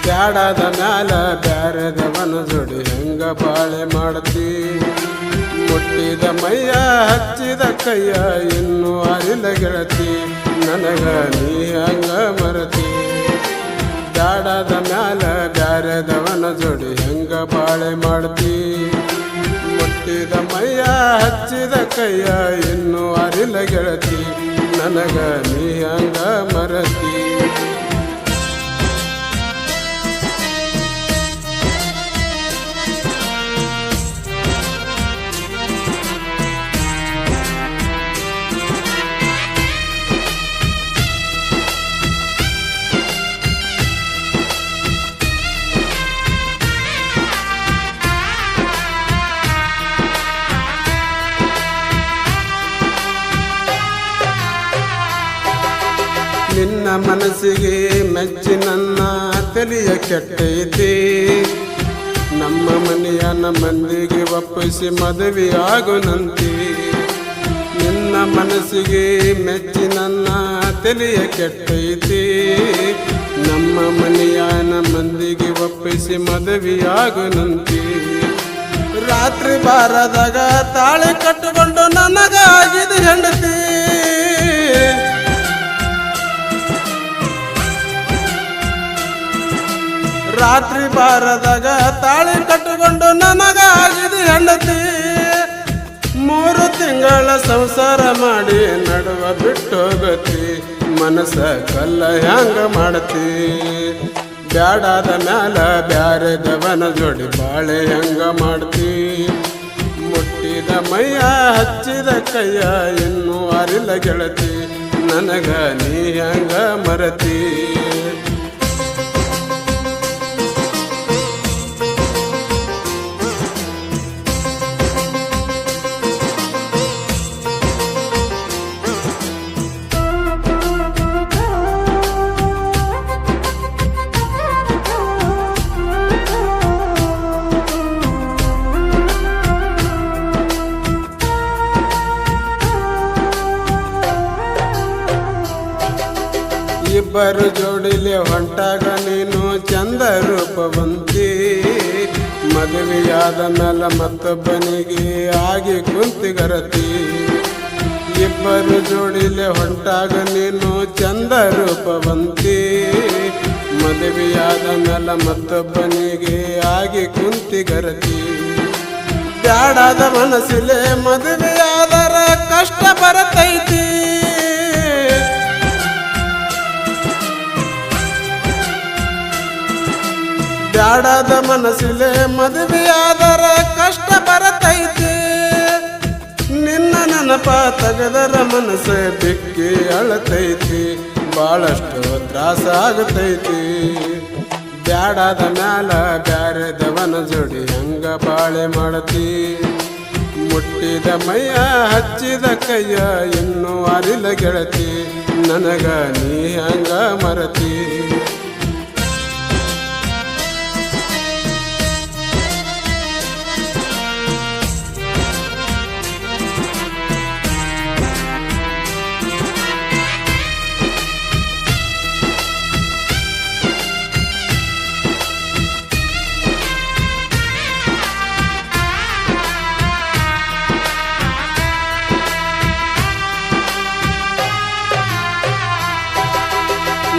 ಬ್ಯಾಡಾದ ಮ್ಯಾಲ ಬ್ಯಾರೆದವನ ಜೋಡಿ ಹೆಂಗ ಬಾಳೆ ಮಾಡ್ತಿ ಮುಟ್ಟಿದ ಮೈಯ ಹಚ್ಚಿದ ಕೈಯ ಇನ್ನೂ ಅರಿಲ ಗೆಳತಿ ನನಗ ನೀ ಹಂಗ ಮರತಿ ಬ್ಯಾಡಾದ ಮ್ಯಾಲ ಬ್ಯಾರೆದವನ ಜೋಡಿ ಹೆಂಗ ಬಾಳೆ ಮಾಡ್ತಿ ಮುಟ್ಟಿದ ಮೈಯ ಹಚ್ಚಿದ ಕೈಯ ಇನ್ನೂ ಅರಿಲ ಗೆಳತಿ ನನಗ ನೀ ಹಂಗ ಮರತಿ ನಿನ್ನ ಮನಸ್ಸಿಗೆ ಮೆಚ್ಚಿ ನನ್ನ ತಲೆಯ ಕೆಟ್ಟೈತಿ ನಮ್ಮ ಮನೆಯನ್ನ ಮಂದಿಗೆ ಒಪ್ಪಿಸಿ ಮದುವೆ ಆಗುನಂತಿ ನಿನ್ನ ಮನಸ್ಸಿಗೆ ಮೆಚ್ಚಿ ನನ್ನ ತಲೆಯ ಕೆಟ್ಟೈತಿ ನಮ್ಮ ಮನೆಯನ್ನ ಮಂದಿಗೆ ಒಪ್ಪಿಸಿ ಮದುವೆ ಆಗುನಂತಿ ರಾತ್ರಿ ಬಾರದಾಗ ತಾಳಿ ಕಟ್ಟಿಕೊಂಡು ನನಗ ಆಗಿದೆ ಹೆಂಡತಿ ರಾತ್ರಿ ಬಾರದಾಗ ತಾಳಿ ಕಟ್ಟಿಕೊಂಡು ನನಗಾಗಿದೆ ಹೆಂಡತಿ 3 ತಿಂಗಳ ಸಂಸಾರ ಮಾಡಿ ನಡುವ ಬಿಟ್ಟೋಗತಿ ಮನಸ್ಸ ಕಲ್ಲ ಹ್ಯಾಂಗ ಮಾಡತಿ ಬ್ಯಾಡಾದ ಮ್ಯಾಲ ಬ್ಯಾರೆದವನ ಜೋಡಿ ಬಾಳೆ ಹೆಂಗ ಮಾಡ್ತಿ ಮುಟ್ಟಿದ ಮೈಯ ಹಚ್ಚಿದ ಕೈಯ ಇನ್ನೂ ಅರಿಲ ಗೆಳತಿ ನನಗ ನೀ ಹೆಂಗ ಮರತಿ ಇಬ್ಬರು ಜೋಡಿಲೆ ಹೊಂಟಾಗ ನೀನು ಚಂದ ರೂಪವಂತಿ ಮದುವೆಯಾದ ಮೇಲೆ ಮತ್ತೊಬ್ಬನಿಗೆ ಆಗಿ ಕುಂತಿಗರತಿ ಇಬ್ಬರು ಜೋಡಿಲೆ ಹೊಂಟಾಗ ನೀನು ಚಂದ ರೂಪವಂತಿ ಮದುವೆಯಾದ ಮೇಲೆ ಮತ್ತೊಬ್ಬನಿಗೆ ಆಗಿ ಕುಂತಿಗರತಿ ಬ್ಯಾಡಾದ ಮನಸ್ಸಿಲೆ ಮದುವೆಯಾದರ ಕಷ್ಟ ಬರತೈತಿ ಬ್ಯಾಡಾದ ಮನಸ್ಸಿಲೆ ಮದುವೆಯಾದರ ಕಷ್ಟ ಬರತೈತಿ ನಿನ್ನ ನೆನಪ ತಗದರ ಮನಸ್ಸ ಬಿಕ್ಕಿ ಅಳತೈತಿ ಭಾಳಷ್ಟು ತ್ರಾಸ ಆಗತೈತಿ ಬ್ಯಾಡಾದ ಮ್ಯಾಲ ಬ್ಯಾರೆದವನ ಜೋಡಿ ಹಂಗ ಬಾಳೆ ಮಾಡತಿ ಮುಟ್ಟಿದ ಮೈಯ ಹಚ್ಚಿದ ಕೈಯ ಇನ್ನೂ ಅರಿಲ ಗೆಳತಿ ನನಗ ನೀ ಹಂಗ ಮರತಿ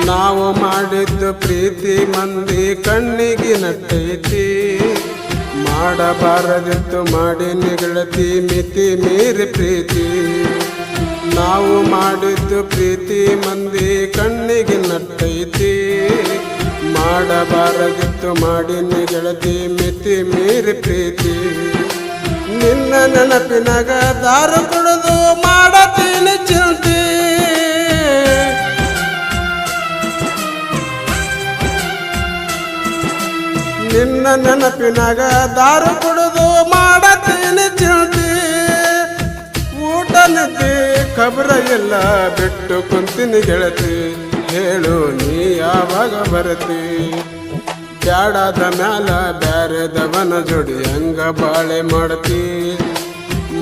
ನಾವು ಮಾಡಿದ್ದು ಪ್ರೀತಿ ಮಂದಿ ಕಣ್ಣಿಗೆ ನಟ್ಟೈತಿ ಮಾಡಬಾರದಿತ್ತು ಮಾಡಿ ನಿಗಳತಿ ಮಿತಿ ಮೀರಿ ಪ್ರೀತಿ ನಾವು ಮಾಡಿದ್ದು ಪ್ರೀತಿ ಮಂದಿ ಕಣ್ಣಿಗೆ ನಟ್ಟೈತಿ ಮಾಡಬಾರದಿತ್ತು ಮಾಡಿನಿ ಗೆಳತಿ ಮಿತಿ ಮೀರಿ ಪ್ರೀತಿ ನಿನ್ನ ನೆನಪಿನಾಗ ದಾರು ಕುಡಿದು ಮಾಡತೀನಿ ಚಿಂತಿ ನಿನ್ನ ನೆನಪಿನಾಗ ದಾರು ಕುಡಿದು ಮಾಡತೀನಿ ಚಿಂತಿ ಊಟ ನಿದ್ದೆ ಖಬರ ಎಲ್ಲ ಬಿಟ್ಟು ಕುಂತಿನಿ ಗೆಳತಿ ಹೇಳು ನೀ ಯಾವಾಗ ಬರತಿ ಬ್ಯಾಡಾದ ಮ್ಯಾಲ ಬ್ಯಾರೆದವನ ಜೋಡಿ ಹಂಗ ಬಾಳೆ ಮಾಡತಿ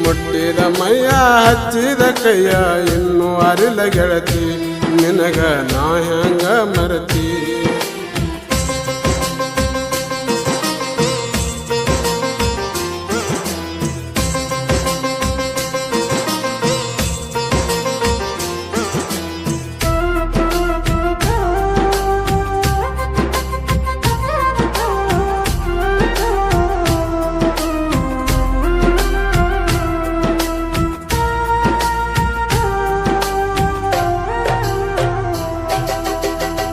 ಮುಟ್ಟಿದ ಮೈಯ ಹಚ್ಚಿದ ಕೈಯ ಇನ್ನೂ ಅರಿಲ ಗೆಳತಿ ನಿನಗ ನಾ ಹೆಂಗ ಮರತಿ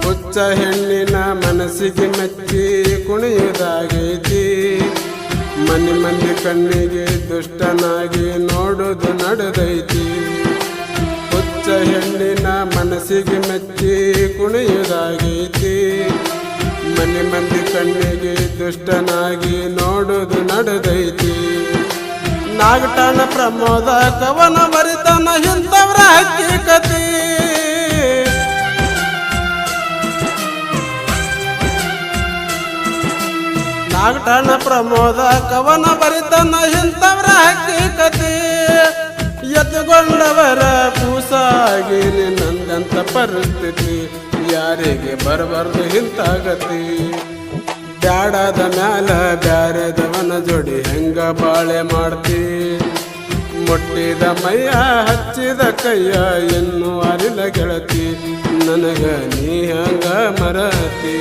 ಹುಚ್ಚ ಹೆಣ್ಣಿನ ಮನಸ್ಸಿಗೆ ಮೆಚ್ಚಿ ಕುಣಿಯುವುದಾಗೈತಿ ಮನೆ ಮಂದಿ ಕಣ್ಣಿಗೆ ದುಷ್ಟನಾಗಿ ನೋಡುವುದು ನಡೆದೈತಿ ಹುಚ್ಚ ಹೆಣ್ಣಿನ ಮನಸ್ಸಿಗೆ ಮೆಚ್ಚಿ ಕುಣಿಯುವುದಾಗೈತಿ ಮನೆ ಮಂದಿ ಕಣ್ಣಿಗೆ ದುಷ್ಟನಾಗಿ ನೋಡುವುದು ನಡೆದೈತಿ ನಾಗಠಾಣ ಪ್ರಮೋದ ಕವನ ಬರಿತನ ಇಂಥವ್ರ ಹಕ್ಕಿಕತಿ ನಾಗಠಾಣ ಪ್ರಮೋದ ಕವನ ಬರಿತನ ಇಂಥವ್ರ ಹಕ್ಕಿಕತಿ ಎದ್ದುಕೊಂಡವರ ಕೂಸಾಗಿ ನಂದಂತ ಪರಿಸ್ಥಿತಿ ಯಾರಿಗೆ ಬರಬಾರ್ದು ಇಂತಾಗತಿ ಬ್ಯಾಡಾದ ಮ್ಯಾಲ ಬ್ಯಾರೆದವನ ಜೋಡಿ ಹೆಂಗ ಬಾಳೆ ಮಾಡ್ತಿ ಮುಟ್ಟಿದ ಮೈಯ ಹಚ್ಚಿದ ಕೈಯ ಇನ್ನೂ ಅರಿಲ ಗೆಳತಿ ನನಗ ನೀ ಹಂಗ ಮರತಿ